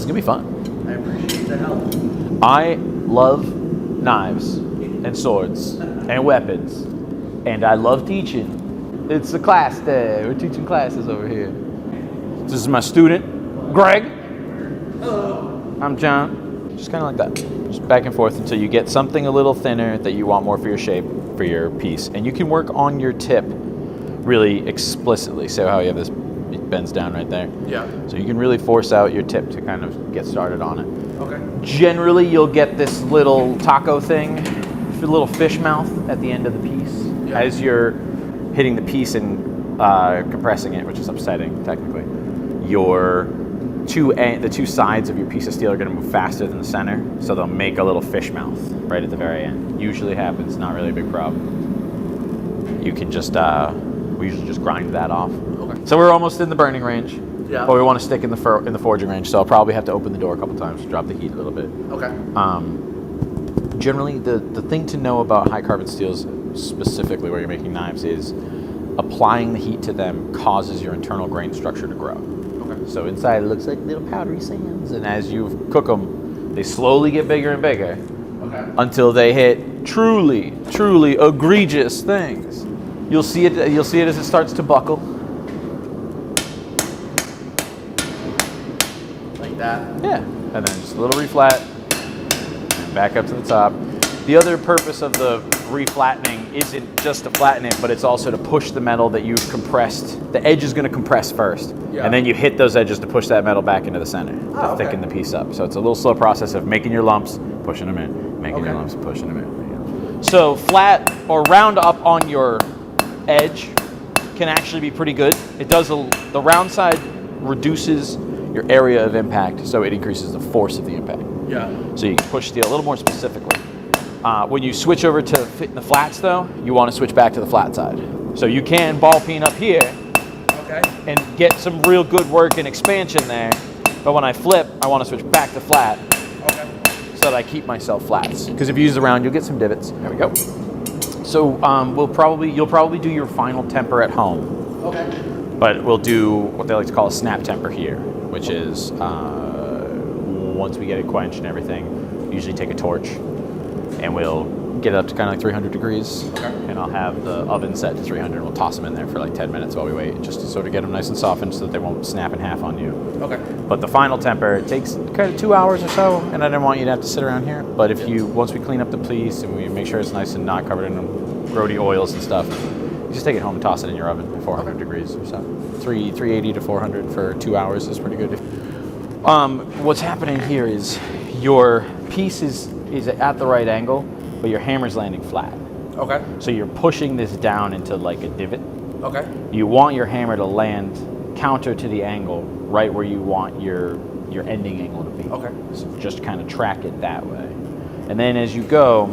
is going to be fun. I appreciate the help. I love knives and swords and weapons, and I love teaching. It's a class day. We're teaching classes over here. This is my student, Greg. Hello. I'm John. Just kind of like that. Just back and forth until you get something a little thinner that you want more for your shape, for your piece. And you can work on your tip really explicitly. So how you have this, it bends down right there. Yeah. So you can really force out your tip to kind of get started on it. Okay. Generally, you'll get this little taco thing, a little fish mouth at the end of the piece as you're hitting the piece and compressing it, which is upsetting technically. The two sides of your piece of steel are going to move faster than the center, so they'll make a little fish mouth right at the very end. Usually happens, not really a big problem. You can just we usually just grind that off. Okay. So we're almost in the burning range. Yeah. But we want to stick in the forging range, so I'll probably have to open the door a couple times to drop the heat a little bit. Okay. Generally, the thing to know about high carbon steels, specifically where you're making knives, is applying the heat to them causes your internal grain structure to grow. Okay. So inside it looks like little powdery sands, and as you cook them, they slowly get bigger and bigger until they hit truly, truly egregious things. You'll see it as it starts to buckle. That. Yeah, and then just a little reflat, and back up to the top. The other purpose of the reflattening isn't just to flatten it, but it's also to push the metal that you've compressed. The edge is going to compress first, and then you hit those edges to push that metal back into the center to thicken the piece up. So it's a little slow process of making your lumps, pushing them in, making your lumps, pushing them in. So flat or round up on your edge can actually be pretty good. It does the round side reduces your area of impact, so it increases the force of the impact. Yeah. So you can push steel a little more specifically. When you switch over to fit in the flats, though, you want to switch back to the flat side. So you can ball peen up here and get some real good work and expansion there. But when I flip, I want to switch back to flat so that I keep myself flats. Because if you use the round, you'll get some divots. There we go. So you'll probably do your final temper at home. Okay. But we'll do what they like to call a snap temper here, which is once we get it quenched and everything, usually take a torch and we'll get it up to kind of like 300 degrees. Okay. And I'll have the oven set to 300 and we'll toss them in there for like 10 minutes while we wait, just to sort of get them nice and softened so that they won't snap in half on you. Okay. But the final temper, it takes kind of 2 hours or so, and I didn't want you to have to sit around here. But if once we clean up the piece and we make sure it's nice and not covered in grody oils and stuff, you just take it home and toss it in your oven at 400 degrees or so. 380 to 400 for 2 hours is pretty good. What's happening here is your piece is at the right angle, but your hammer's landing flat. Okay. So you're pushing this down into like a divot. Okay. You want your hammer to land counter to the angle, right where you want your ending angle to be. Okay. So just kind of track it that way. And then as you go,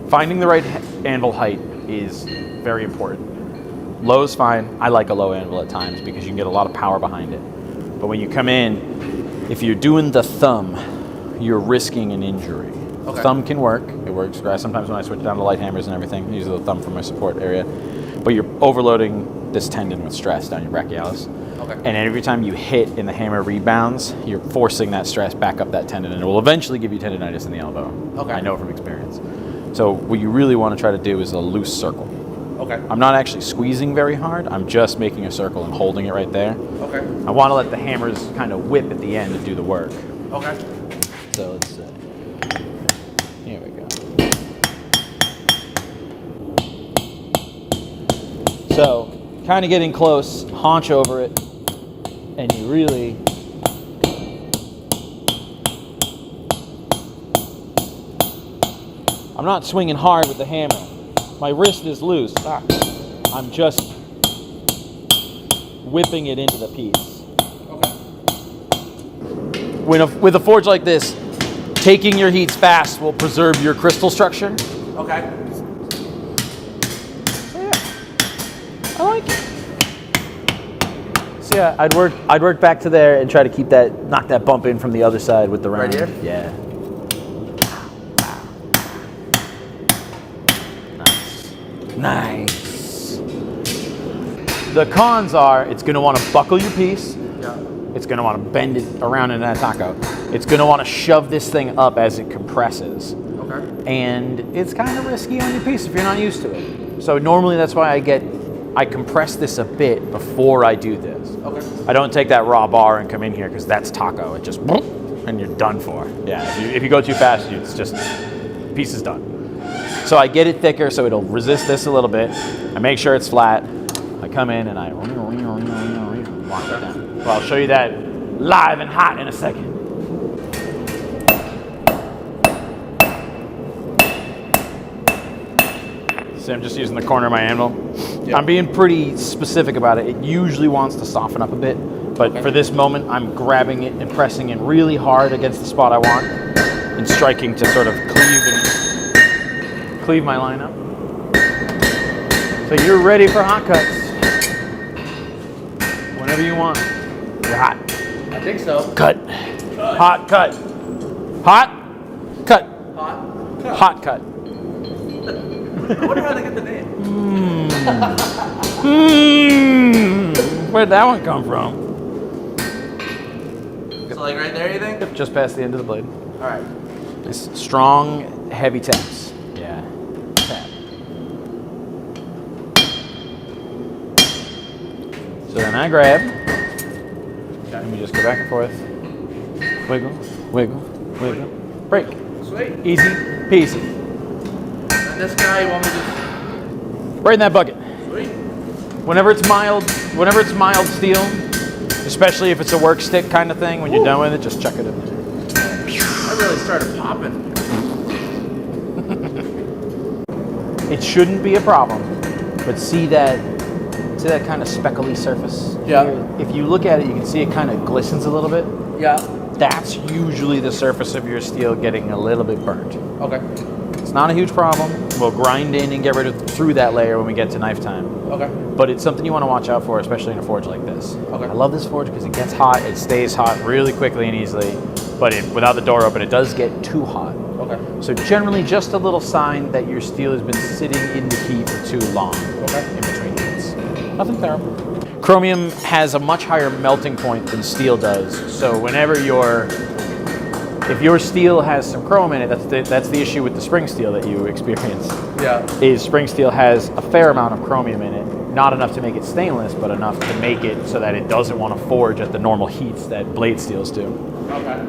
finding the right anvil height is very important. Low's fine. I like a low anvil at times because you can get a lot of power behind it. But when you come in, if you're doing the thumb, you're risking an injury. Okay. Thumb can work. It works. Sometimes when I switch down to light hammers and everything, I use the thumb for my support area. But you're overloading this tendon with stress down your brachialis. Okay. And every time you hit and the hammer rebounds, you're forcing that stress back up that tendon, and it will eventually give you tendonitis in the elbow. Okay. I know from experience. So what you really want to try to do is a loose circle. Okay. I'm not actually squeezing very hard. I'm just making a circle and holding it right there. Okay. I want to let the hammers kind of whip at the end and do the work. Okay. So let's see. Here we go. So kind of getting close, haunch over it, and you really I'm not swinging hard with the hammer. My wrist is loose. I'm just whipping it into the piece. Okay. With a forge like this, taking your heats fast will preserve your crystal structure. Okay. So yeah, I like it. So yeah, I'd work back to there and try to keep knock that bump in from the other side with the round. Right here? Yeah. Nice. The cons are it's going to want to buckle your piece. Yeah. It's going to want to bend it around in that taco. It's going to want to shove this thing up as it compresses. Okay. And it's kind of risky on your piece if you're not used to it. So normally that's why I compress this a bit before I do this. Okay. I don't take that raw bar and come in here because that's taco. It just, and you're done for. Yeah, if you go too fast, it's just, piece is done. So I get it thicker so it'll resist this a little bit. I make sure it's flat. I come in and I lock it down. Well, I'll show you that live and hot in a second. See, I'm just using the corner of my anvil. Yep. I'm being pretty specific about it. It usually wants to soften up a bit, but for this moment, I'm grabbing it and pressing it really hard against the spot I want and striking to sort of cleave my line up. So you're ready for hot cuts. Whenever you want. You're hot. I think so. Cut. Hot cut. Hot cut. Hot. Cut. Hot cut. I wonder how they get the name. Where'd that one come from? So like right there, you think? Yep, just past the end of the blade. All right. Nice, strong, heavy taps. Yeah. Tap. So then I grab. Okay. And we just go back and forth. Wiggle, wiggle, wiggle. Break. Sweet. Easy peasy. And this guy, you want me to Right in that bucket. Sweet. Whenever it's mild steel, especially if it's a work stick kind of thing, when you're done with it, just chuck it in there. I really started popping. It shouldn't be a problem, but see that kind of speckly surface? Yeah. Here? If you look at it, you can see it kind of glistens a little bit. Yeah. That's usually the surface of your steel getting a little bit burnt. Okay. It's not a huge problem. We'll grind in and get through that layer when we get to knife time. Okay. But it's something you want to watch out for, especially in a forge like this. Okay. I love this forge because it gets hot, it stays hot really quickly and easily, but without the door open, it does get too hot. Okay. So generally just a little sign that your steel has been sitting in the heat for too long. Okay. In between heats. Nothing terrible. Chromium has a much higher melting point than steel does, so whenever if your steel has some chrome in it, that's the issue with the spring steel that you experience. Yeah. Is spring steel has a fair amount of chromium in it. Not enough to make it stainless, but enough to make it so that it doesn't want to forge at the normal heats that blade steels do. Okay.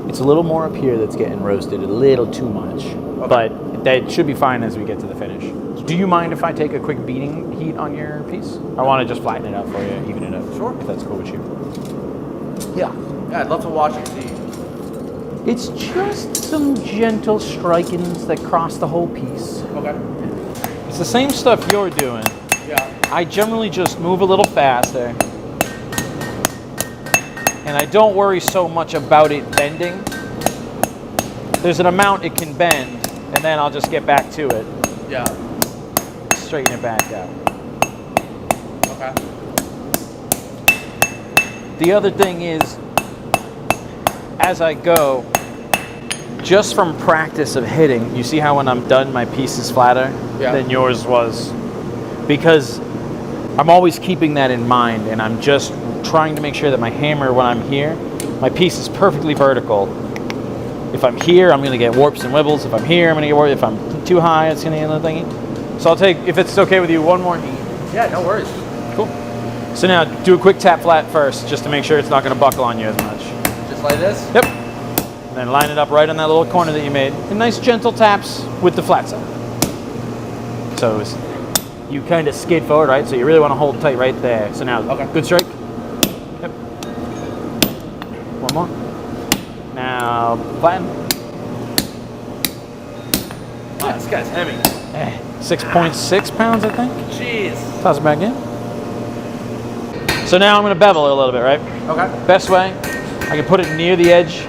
It's a little more up here that's getting roasted a little too much, but that should be fine as we get to the finish. Do you mind if I take a quick beating heat on your piece? I want to just flatten it out for you, even it up. Sure. If that's cool with you. Yeah. Yeah, I'd love to watch and see. It's just some gentle strikings that cross the whole piece. Okay. It's the same stuff you're doing. Yeah. I generally just move a little faster. And I don't worry so much about it bending. There's an amount it can bend, and then I'll just get back to it. Yeah. Straighten it back out. Okay. The other thing is, as I go, just from practice of hitting, you see how when I'm done, my piece is flatter than yours was? Because I'm always keeping that in mind, and I'm just trying to make sure that my hammer, when I'm here, my piece is perfectly vertical. If I'm here, I'm going to get warps and wibbles. If I'm here, I'm going to get warps. If I'm too high, it's going to get another thingy. So I'll take, if it's okay with you, one more heat. Yeah, no worries. Cool. So now, do a quick tap flat first, just to make sure it's not going to buckle on you as much. Just like this? Yep. And then line it up right on that little corner that you made. And nice gentle taps with the flat side. So you kind of skid forward, right? So you really want to hold tight right there. So now, good strike. Yep. One more. Now, flatten. Wow, this guy's heavy. 6.6 pounds, I think. Jeez. Toss it back in. So now I'm going to bevel it a little bit, right? Okay. Best way, I can put it near the edge.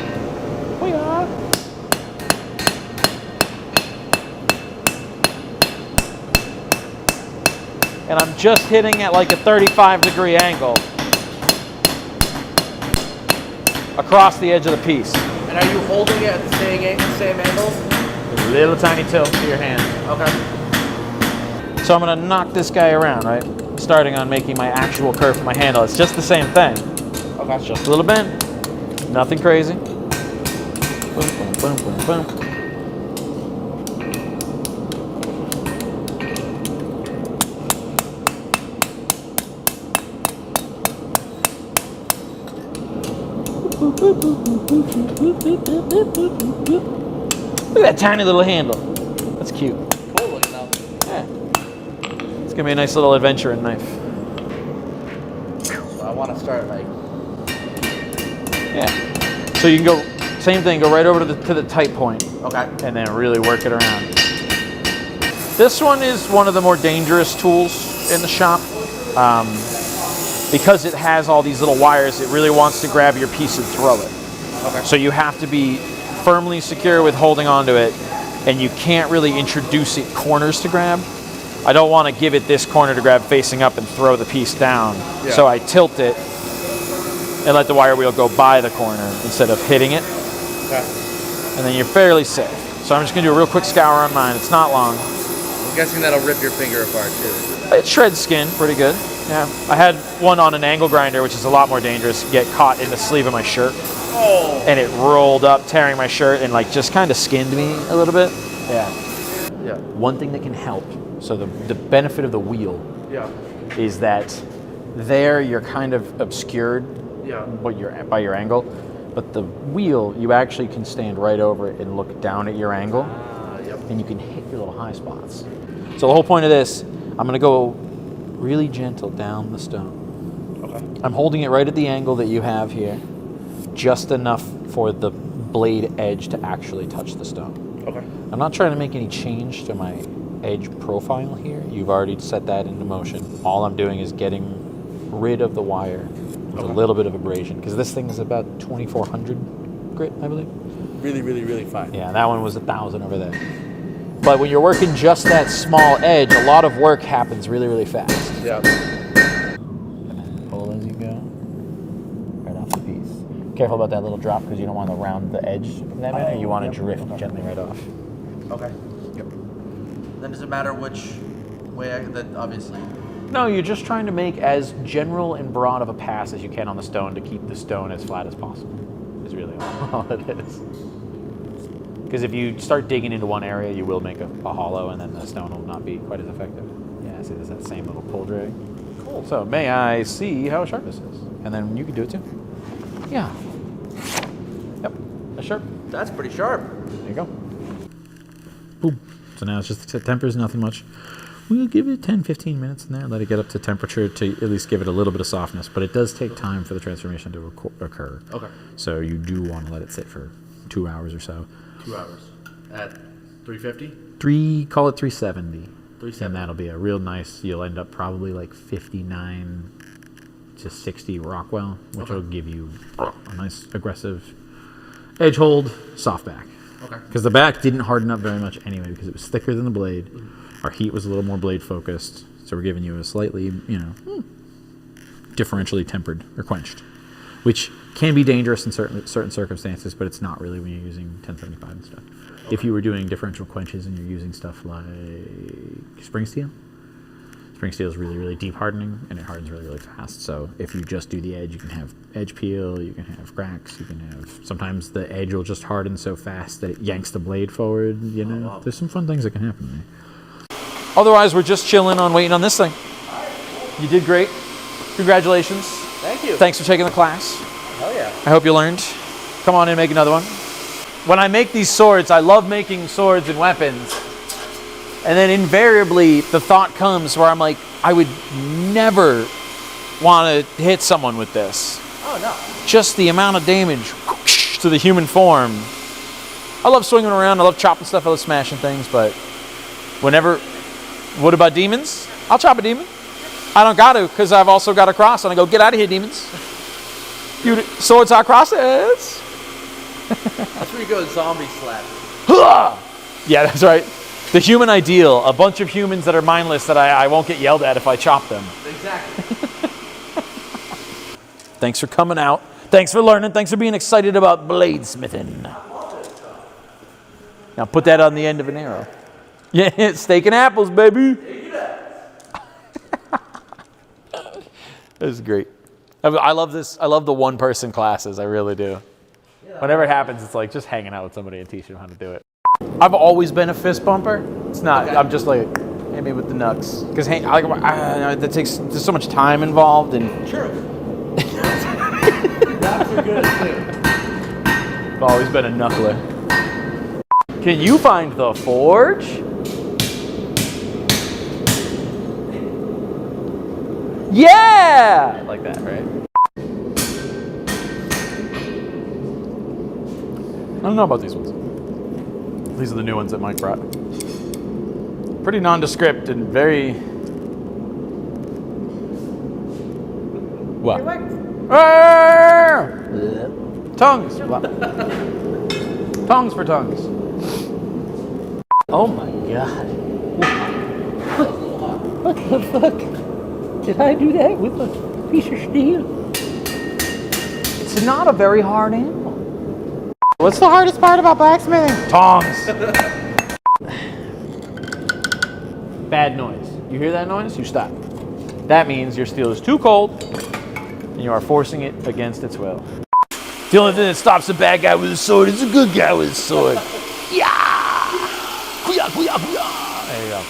and I'm just hitting at like a 35-degree angle across the edge of the piece. And are you holding it at the same angle? A little tiny tilt to your hand. Okay. So I'm gonna knock this guy around, right? Starting on making my actual curve for my handle. It's just the same thing. Okay. It's just a little bend. Nothing crazy. Boom, boom, boom, boom, boom. Look at that tiny little handle. That's cute. Cool looking though. Yeah. It's gonna be a nice little adventuring knife. So I want to start like. Yeah. So you can go, same thing, go right over to the tight point. Okay. And then really work it around. This one is one of the more dangerous tools in the shop. Because it has all these little wires, it really wants to grab your piece and throw it. Okay. So you have to be firmly secure with holding onto it, and you can't really introduce it corners to grab. I don't want to give it this corner to grab facing up and throw the piece down. Yeah. So I tilt it and let the wire wheel go by the corner instead of hitting it. Okay. And then you're fairly safe. So I'm just going to do a real quick scour on mine. It's not long. I'm guessing that'll rip your finger apart too. It shreds skin pretty good. Yeah. I had one on an angle grinder, which is a lot more dangerous, get caught in the sleeve of my shirt. Oh. And it rolled up, tearing my shirt, and like just kind of skinned me a little bit. Yeah. Yeah. One thing that can help, so the benefit of the wheel Yeah. is that there you're kind of obscured Yeah. by your angle, but the wheel, you actually can stand right over it and look down at your angle, Yep. and you can hit your little high spots. So the whole point of this, I'm gonna go really gentle down the stone. Okay. I'm holding it right at the angle that you have here, just enough for the blade edge to actually touch the stone. Okay. I'm not trying to make any change to my edge profile here. You've already set that into motion. All I'm doing is getting rid of the wire with a little bit of abrasion, because this thing is about 2400 grit, I believe. Really, really, really fine. Yeah, that one was 1000 over there. But when you're working just that small edge, a lot of work happens really, really fast. Yeah. Pull as you go, right off the piece. Careful about that little drop, because you don't want to round the edge in that manner. You want to drift gently right off. Okay. Yep. Then does it matter which way that obviously? No, you're just trying to make as general and broad of a pass as you can on the stone to keep the stone as flat as possible. Is really all it is. Because if you start digging into one area, you will make a hollow, and then the stone will not be quite as effective. Yeah, see, there's that same little pull drag. Cool. So, may I see how sharp this is? And then you can do it too. Yeah. Yep, that's sharp. That's pretty sharp. There you go. Boom. So now it's just the tempers, nothing much. We'll give it 10-15 minutes in there, let it get up to temperature to at least give it a little bit of softness, but it does take time for the transformation to occur. Okay. So you do want to let it sit for 2 hours or so. 2 hours. At 350? Call it 370. 370. And that'll be a real nice, you'll end up probably like 59 to 60 Rockwell, which will give you a nice aggressive edge hold, soft back. Okay. Because the back didn't harden up very much anyway, because it was thicker than the blade. Our heat was a little more blade focused, so we're giving you a slightly, differentially tempered or quenched, which can be dangerous in certain circumstances, but it's not really when you're using 1075 and stuff. Okay. If you were doing differential quenches and you're using stuff like spring steel is really, really deep hardening, and it hardens really, really fast. So if you just do the edge, you can have edge peel, you can have cracks, you can have, sometimes the edge will just harden so fast that it yanks the blade forward, Wow. There's some fun things that can happen there. Otherwise, we're just chilling on waiting on this thing. You did great. Congratulations. Thank you. Thanks for taking the class. Hell yeah. I hope you learned. Come on in and make another one. When I make these swords, I love making swords and weapons. And then invariably, the thought comes where I'm like, I would never want to hit someone with this. Oh, no. Just the amount of damage to the human form. I love swinging around. I love chopping stuff. I love smashing things. But what about demons? I'll chop a demon. I don't got to, because I've also got a cross. And I go, get out of here, demons. You swords are crosses. That's where you go zombie slap. Yeah, that's right. The human ideal, a bunch of humans that are mindless that I won't get yelled at if I chop them. Exactly. Thanks for coming out. Thanks for learning. Thanks for being excited about bladesmithing. Now put that on the end of an arrow. Yeah, steak and apples, baby. This is great. I love this. I love the one-person classes. I really do. Whenever it happens, it's like just hanging out with somebody and teaching them how to do it. I've always been a fist bumper. It's not. Okay. I'm just like, hit me with the knucks. Because that takes there's so much time involved and. True. That's a good too. I've always been a knuckler. Can you find the forge? Yeah! Like that, right? I don't know about these ones. These are the new ones that Mike brought. Pretty nondescript and very... What? Tongues. Tongues for tongues. Oh my god. What the fuck? Did I do that with a piece of steel? It's not a very hard animal. What's the hardest part about blacksmithing? Tongs. Bad noise. You hear that noise? You stop. That means your steel is too cold and you are forcing it against its will. The only thing that stops a bad guy with a sword is a good guy with a sword. Yeah! There you go.